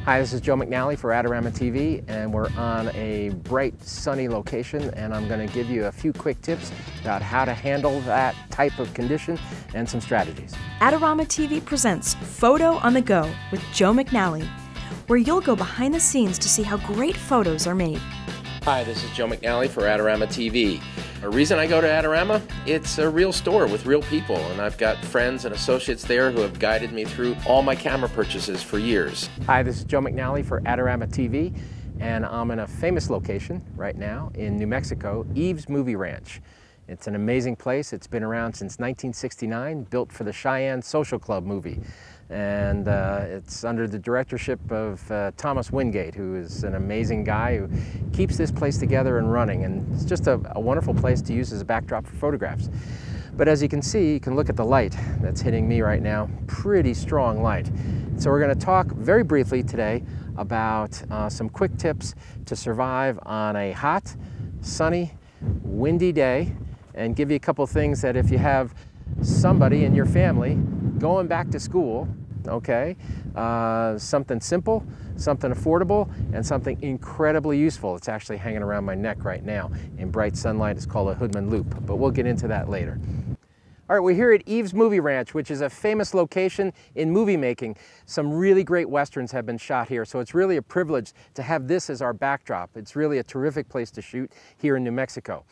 Hi, this is Joe McNally for Adorama TV, and we're on a bright, sunny location, and I'm going to give you a few quick tips about how to handle that type of condition and some strategies. Adorama TV presents Photo on the Go with Joe McNally, where you'll go behind the scenes to see how great photos are made. Hi, this is Joe McNally for Adorama TV. A reason I go to Adorama? It's a real store with real people, and I've got friends and associates there who have guided me through all my camera purchases for years. Hi, this is Joe McNally for Adorama TV, and I'm in a famous location right now in New Mexico, Eve's Movie Ranch. It's an amazing place. It's been around since 1969, built for the Cheyenne Social Club movie. And it's under the directorship of Thomas Wingate, who is an amazing guy who keeps this place together and running. And it's just a wonderful place to use as a backdrop for photographs. But as you can see, you can look at the light that's hitting me right now. Pretty strong light. So we're going to talk very briefly today about some quick tips to survive on a hot, sunny, windy day, and give you a couple things that if you have somebody in your family going back to school, okay, something simple, something affordable, and something incredibly useful. It's actually hanging around my neck right now in bright sunlight. It's called a Hoodman loupe, but we'll get into that later. All right, we're here at Eve's Movie Ranch, which is a famous location in movie making. Some really great westerns have been shot here, so it's really a privilege to have this as our backdrop. It's really a terrific place to shoot here in New Mexico.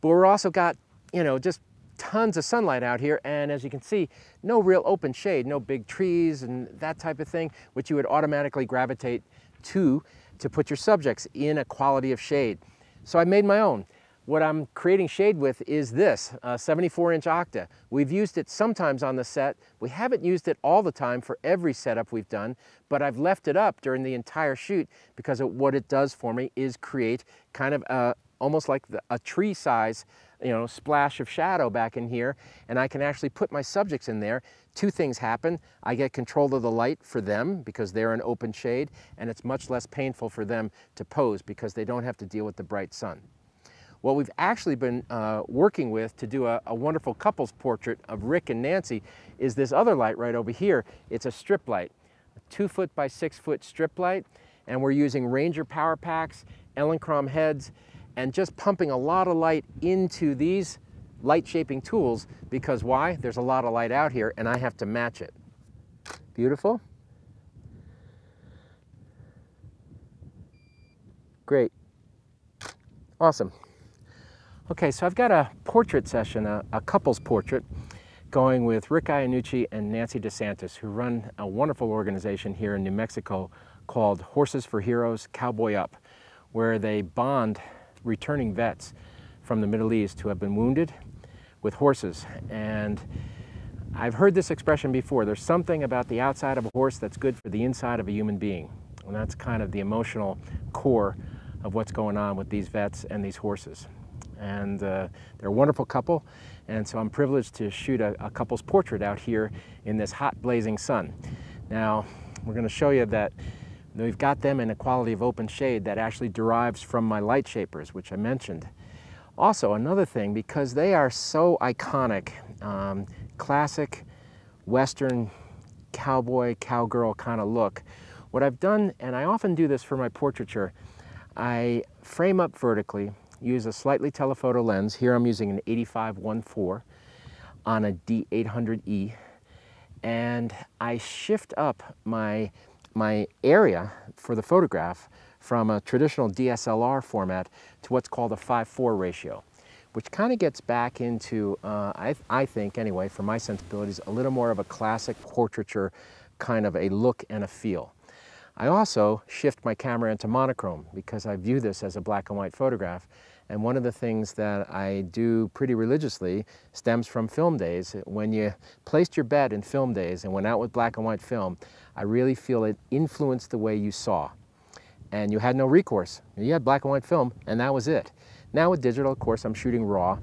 But we're also got, you know, just tons of sunlight out here, and as you can see, no real open shade, no big trees and that type of thing, which you would automatically gravitate to put your subjects in a quality of shade. So I made my own. What I'm creating shade with is this, a 74-inch Octa. We've used it sometimes on the set. We haven't used it all the time for every setup we've done, but I've left it up during the entire shoot because what it does for me is create kind of almost like a tree size, you know, splash of shadow back in here, and I can actually put my subjects in there. Two things happen. I get control of the light for them because they're in open shade, and it's much less painful for them to pose because they don't have to deal with the bright sun. What we've actually been working with to do a wonderful couples portrait of Rick and Nancy is this other light right over here. It's a strip light, a 2-foot by 6-foot strip light, and we're using Ranger power packs, Elinchrom heads, and just pumping a lot of light into these light shaping tools because why? There's a lot of light out here and I have to match it. Beautiful. Great. Awesome. Okay, so I've got a portrait session, a couple's portrait, going with Rick Iannucci and Nancy DeSantis, who run a wonderful organization here in New Mexico called Horses for Heroes, Cowboy Up, where they bond returning vets from the Middle East who have been wounded with horses. And I've heard this expression before, there's something about the outside of a horse that's good for the inside of a human being. And that's kind of the emotional core of what's going on with these vets and these horses. And they're a wonderful couple, and so I'm privileged to shoot a couple's portrait out here in this hot blazing sun. Now, we're going to show you that we've got them in a quality of open shade that actually derives from my light shapers, which I mentioned. Also, another thing, because they are so iconic, classic Western cowboy, cowgirl kind of look, what I've done, and I often do this for my portraiture, I frame up vertically, use a slightly telephoto lens. Here I'm using an 85-1.4 on a D800E, and I shift up my area for the photograph from a traditional DSLR format to what's called a 5:4 ratio, which kind of gets back into, I think anyway, for my sensibilities, a little more of a classic portraiture kind of a look and a feel. I also shift my camera into monochrome because I view this as a black and white photograph. And one of the things that I do pretty religiously stems from film days. When you placed your bet in film days and went out with black and white film, I really feel it influenced the way you saw. And you had no recourse. You had black and white film, and that was it. Now with digital, of course, I'm shooting raw.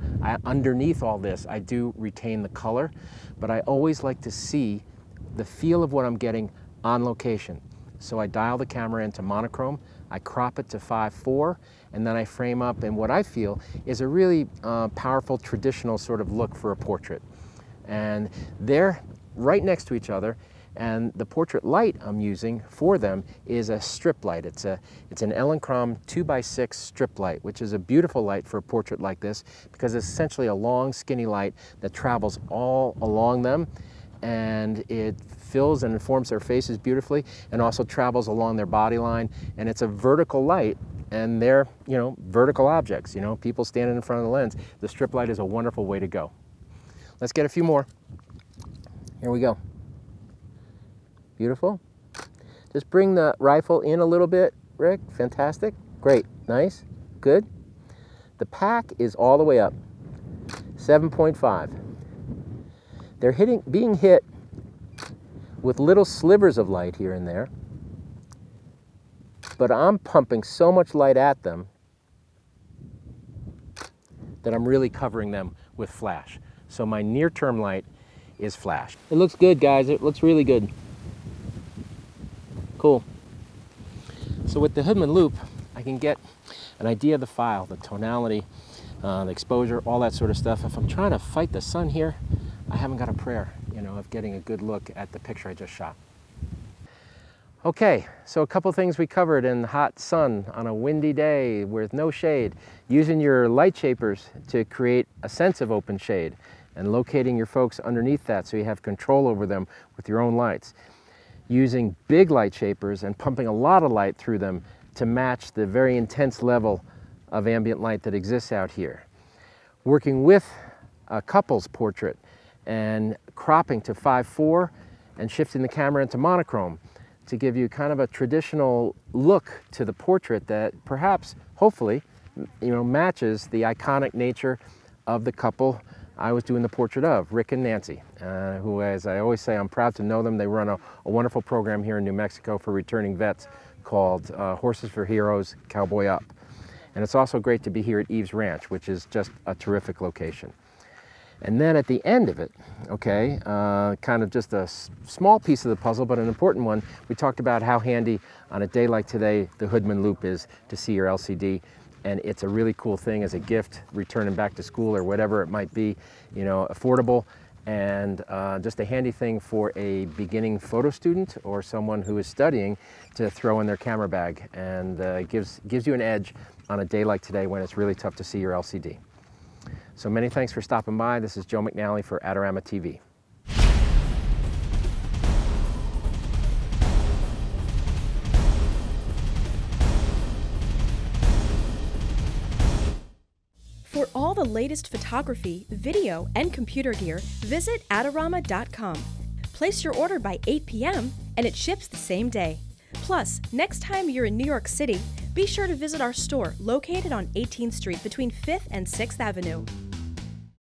Underneath all this, I do retain the color, but I always like to see the feel of what I'm getting on location. So I dial the camera into monochrome, I crop it to 5:4, and then I frame up in what I feel is a really powerful traditional sort of look for a portrait. And they're right next to each other, And the portrait light I'm using for them is a strip light. It's an Elinchrom 2x6 strip light, which is a beautiful light for a portrait like this because it's essentially a long, skinny light that travels all along them, and it fills and informs their faces beautifully and also travels along their body line. And it's a vertical light, and they're, vertical objects, people standing in front of the lens. The strip light is a wonderful way to go. Let's get a few more. Here we go. Beautiful. Just bring the rifle in a little bit, Rick. Fantastic. Great. Nice. Good. The pack is all the way up. 7.5. They're being hit with little slivers of light here and there, but I'm pumping so much light at them that I'm really covering them with flash. So my near-term light is flash. It looks good, guys. It looks really good. Cool. So with the Hoodman loupe, I can get an idea of the file, the tonality, the exposure, all that sort of stuff. If I'm trying to fight the sun here, I haven't got a prayer, of getting a good look at the picture I just shot. Okay, so a couple things we covered in the hot sun on a windy day with no shade. Using your light shapers to create a sense of open shade and locating your folks underneath that so you have control over them with your own lights. Using big light shapers and pumping a lot of light through them to match the very intense level of ambient light that exists out here. Working with a couple's portrait and cropping to 5:4 and shifting the camera into monochrome to give you kind of a traditional look to the portrait that perhaps, hopefully, matches the iconic nature of the couple I was doing the portrait of, Rick and Nancy, who, as I always say, I'm proud to know them. They run a wonderful program here in New Mexico for returning vets called Horses for Heroes, Cowboy Up. And it's also great to be here at Eve's Ranch, which is just a terrific location. And then at the end of it, okay, kind of just a small piece of the puzzle, but an important one, we talked about how handy on a day like today the Hoodman loupe is to see your LCD. And it's a really cool thing as a gift, returning back to school or whatever it might be, affordable, and just a handy thing for a beginning photo student or someone who is studying to throw in their camera bag, and gives you an edge on a day like today when it's really tough to see your LCD. So many thanks for stopping by. This is Joe McNally for Adorama TV. For all the latest photography, video, and computer gear, visit Adorama.com. Place your order by 8 p.m. and it ships the same day. Plus, next time you're in New York City, be sure to visit our store located on 18th Street between 5th and 6th Avenue.